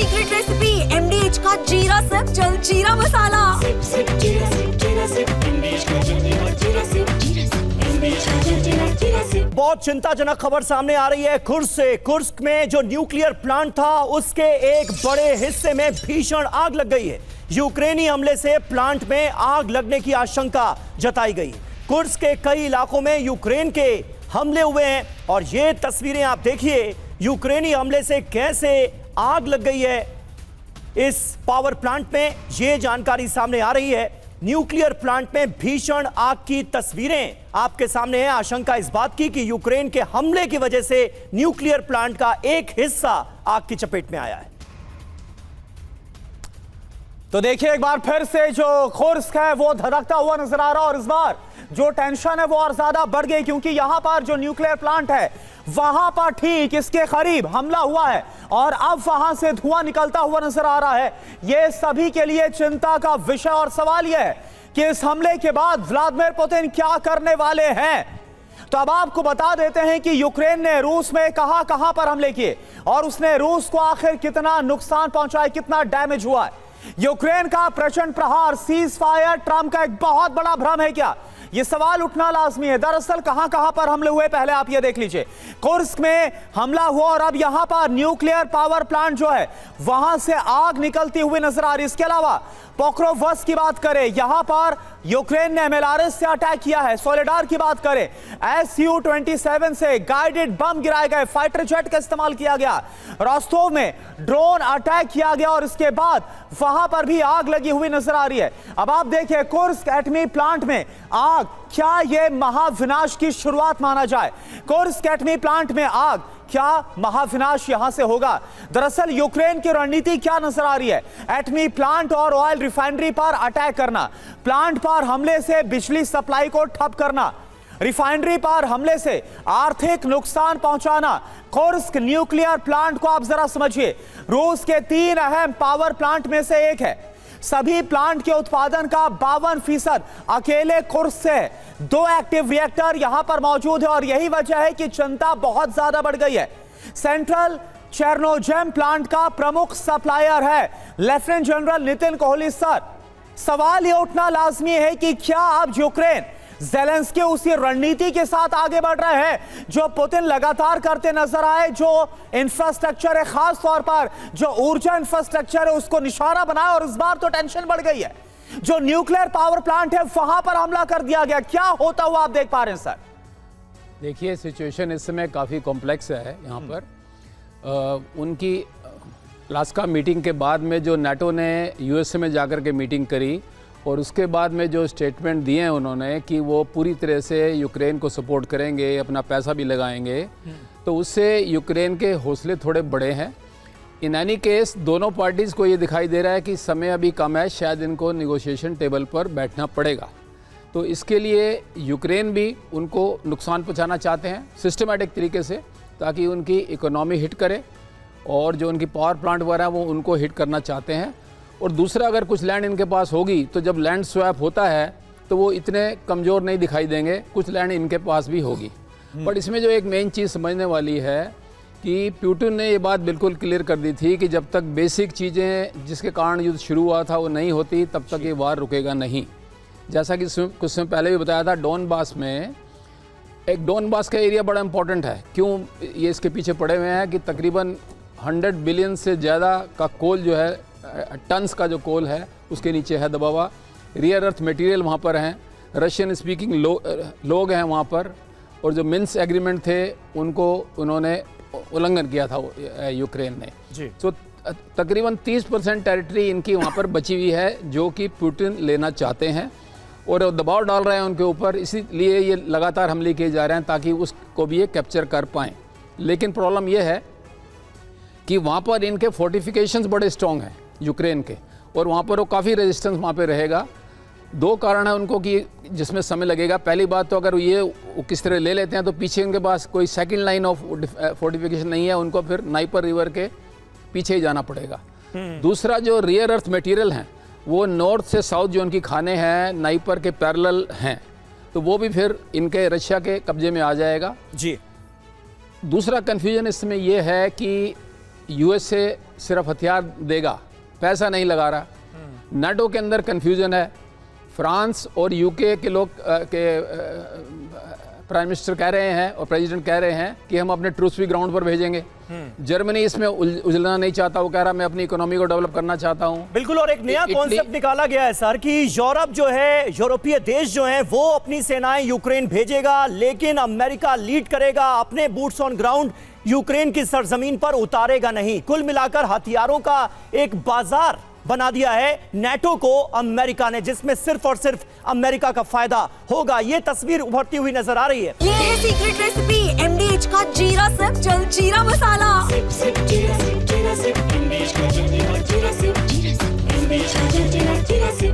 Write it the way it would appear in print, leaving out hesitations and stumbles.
Secret recipe MDH का जीरा SIP जल जीरा मसाला। सिप सिप जीरा सिप MDH का जल जीरा सिप MDH का जल जीरा सिप। बहुत चिंताजनक खबर सामने आ रही है कुर्स्क से। कुर्स्क में जो न्यूक्लियर प्लांट था उसके एक बड़े हिस्से में भीषण आग लग गई है। यूक्रेनी हमले से प्लांट में आग लगने की आशंका जताई गई। कुर्स्क के कई इलाकों में यूक्रेन के हमले हुए हैं और ये तस्वीरें आप देखिए यूक्रेनी हमले से कैसे आग लग गई है इस पावर प्लांट में। ये जानकारी सामने आ रही है। न्यूक्लियर प्लांट में भीषण आग की तस्वीरें आपके सामने है। आशंका इस बात की कि यूक्रेन के हमले की वजह से न्यूक्लियर प्लांट का एक हिस्सा आग की चपेट में आया है। तो देखिए एक बार फिर से जो कुर्स्क है वो धधकता हुआ नजर आ रहा है और इस बार जो टेंशन है वो और ज्यादा बढ़ गई क्योंकि यहां पर जो न्यूक्लियर प्लांट है वहां पर ठीक इसके करीब हमला हुआ है और अब वहां से धुआं निकलता हुआ नजर आ रहा है। यह सभी के लिए चिंता का विषय और सवाल यह है कि इस हमले के बाद व्लादिमीर पुतिन क्या करने वाले हैं। तो अब आपको बता देते हैं कि यूक्रेन ने रूस में कहां पर हमले किए और उसने रूस को आखिर कितना नुकसान पहुंचाया, कितना डैमेज हुआ है। यूक्रेन का प्रचंड प्रहार, सीज फायर ट्रंप का एक बहुत बड़ा भ्रम है क्या, यह सवाल उठना लाजमी है। दरअसल कहां पर हमले हुए पहले आप यह देख लीजिए। कुर्स्क में हमला हुआ और अब यहां पर न्यूक्लियर पावर प्लांट जो है वहां से आग निकलती हुई नजर आ रही है। इसके अलावा पोक्रोवस्क की बात करें, यहां पर यूक्रेन ने MLRS से अटैक किया है। सोलेडार की बात करें, Su-27 से गाइडेड बम गिराए गए, फाइटर जेट का इस्तेमाल किया गया। रोस्टोव में ड्रोन अटैक किया गया और इसके बाद वहां पर भी आग लगी हुई नजर आ रही है। अब आप देखिए कुर्स्क एटमी प्लांट में आग, क्या यह महाविनाश की शुरुआत माना जाए? कुर्स्क एटमी प्लांट में आग, क्या महाविनाश यहां से होगा? दरअसल यूक्रेन की रणनीति क्या नजर आ रही है? एटमी प्लांट और ऑयल रिफाइनरी पर अटैक करना, प्लांट पर हमले से बिजली सप्लाई को ठप करना, रिफाइनरी पर हमले से आर्थिक नुकसान पहुंचाना। कुर्स्क न्यूक्लियर प्लांट को आप जरा समझिए, रूस के 3 अहम पावर प्लांट में से एक है। सभी प्लांट के उत्पादन का 52% अकेले कुर्स्क से है। 2 एक्टिव रिएक्टर यहां पर मौजूद है और यही वजह है कि चिंता बहुत ज्यादा बढ़ गई है। सेंट्रल चेर्नोजेम प्लांट का प्रमुख सप्लायर है lieutenant general Nitin Kohli sir. सवाल यह उठना लाजमी है कि क्या अब यूक्रेन ज़ेलेंस्की उसी रणनीति के साथ आगे बढ़ रहे हैं जो पुतिन लगातार करते नजर आए, जो इंफ्रास्ट्रक्चर है, खास तौर पर जो ऊर्जा इंफ्रास्ट्रक्चर है उसको निशाना बनाया और इस बार तो टेंशन बढ़ गई है। जो न्यूक्लियर पावर प्लांट है वहां पर हमला कर दिया गया, क्या होता हुआ आप देख पा रहे हैं सर? देखिए सिचुएशन इस समय काफ़ी कॉम्प्लेक्स है। यहाँ पर उनकी लास्का मीटिंग के बाद में जो NATO ने USA में जाकर के मीटिंग करी और उसके बाद में जो स्टेटमेंट दिए हैं उन्होंने कि वो पूरी तरह से यूक्रेन को सपोर्ट करेंगे, अपना पैसा भी लगाएंगे, तो उससे यूक्रेन के हौसले थोड़े बड़े हैं। इन एनी केस दोनों पार्टीज़ को ये दिखाई दे रहा है कि समय अभी कम है, शायद इनको निगोशिएशन टेबल पर बैठना पड़ेगा। तो इसके लिए यूक्रेन भी उनको नुकसान पहुंचाना चाहते हैं सिस्टमेटिक तरीके से, ताकि उनकी इकोनॉमी हिट करे और जो उनकी पावर प्लांट वगैरह वो उनको हिट करना चाहते हैं। और दूसरा, अगर कुछ लैंड इनके पास होगी तो जब लैंड स्वैप होता है तो वो इतने कमज़ोर नहीं दिखाई देंगे, कुछ लैंड इनके पास भी होगी। बट इसमें जो एक मेन चीज़ समझने वाली है कि पुतिन ने ये बात बिल्कुल क्लियर कर दी थी कि जब तक बेसिक चीज़ें जिसके कारण युद्ध शुरू हुआ था वो नहीं होती तब तक ये वार रुकेगा नहीं। जैसा कि कुछ समय पहले भी बताया था, डोनबास में एक डोनबास का एरिया बड़ा इंपॉर्टेंट है। क्यों ये इसके पीछे पड़े हुए हैं कि तकरीबन 100 बिलियन से ज़्यादा का कोल जो है, टन्स का जो कोल है उसके नीचे है दबा हुआ। रियर अर्थ मटेरियल वहाँ पर हैं, रशियन स्पीकिंग लोग हैं वहाँ पर, और जो मिन्स एग्रीमेंट थे उनको उन्होंने उल्लंघन किया था यूक्रेन ने जी। तो तकरीबन 30% टेरिटरी इनकी वहाँ पर बची हुई है जो कि पुतिन लेना चाहते हैं और दबाव डाल रहे हैं उनके ऊपर, इसीलिए ये लगातार हमले किए जा रहे हैं ताकि उसको भी ये कैप्चर कर पाएँ। लेकिन प्रॉब्लम ये है कि वहाँ पर इनके फोर्टिफिकेशंस बड़े स्ट्रॉन्ग हैं यूक्रेन के, और वहाँ पर वो काफ़ी रेजिस्टेंस वहाँ पे रहेगा। 2 कारण है उनको कि जिसमें समय लगेगा। पहली बात तो अगर ये किस तरह ले लेते हैं तो पीछे उनके पास कोई सेकंड लाइन ऑफ फोर्टिफिकेशन नहीं है, उनको फिर नाइपर रिवर के पीछे ही जाना पड़ेगा। दूसरा, जो रियर अर्थ मटेरियल हैं वो नॉर्थ से साउथ जो उनकी खाने हैं नाइपर के पैरेलल हैं, तो वो भी फिर इनके रशिया के कब्जे में आ जाएगा जी। दूसरा कन्फ्यूजन इसमें यह है कि यूएसए सिर्फ हथियार देगा, पैसा नहीं लगा रहा। नाटो के अंदर कंफ्यूजन है। फ्रांस और यूके के लोग प्राइम मिनिस्टर कह रहे हैं और प्रेसिडेंट कह रहे हैं कि हम अपने ट्रूप्स भी ग्राउंड पर भेजेंगे। जर्मनी इसमें उलझना नहीं चाहता, वो कह रहा मैं अपनी इकोनॉमी को डेवलप करना चाहता हूं। बिल्कुल, और एक नया कॉन्सेप्ट निकाला गया है सर कि यूरोप जो है, यूरोपीय देश जो हैं वो अपनी सेनाएं यूक्रेन भेजेगा, लेकिन अमेरिका लीड करेगा, अपने बूट्स ऑन ग्राउंड यूक्रेन की सरजमीन पर उतारेगा नहीं। कुल मिलाकर हथियारों का एक बाजार बना दिया है नाटो को अमेरिका ने, जिसमें सिर्फ और सिर्फ अमेरिका का फायदा होगा। ये तस्वीर उभरती हुई नजर आ रही है। ये है सीक्रेट रेसिपी एमडीएच का जीरा सिप जल जीरा मसाला। सिप सिप जीरा सिप, एमडीएच का जल जीरा सिप, एमडीएच का जल जीरा सिप।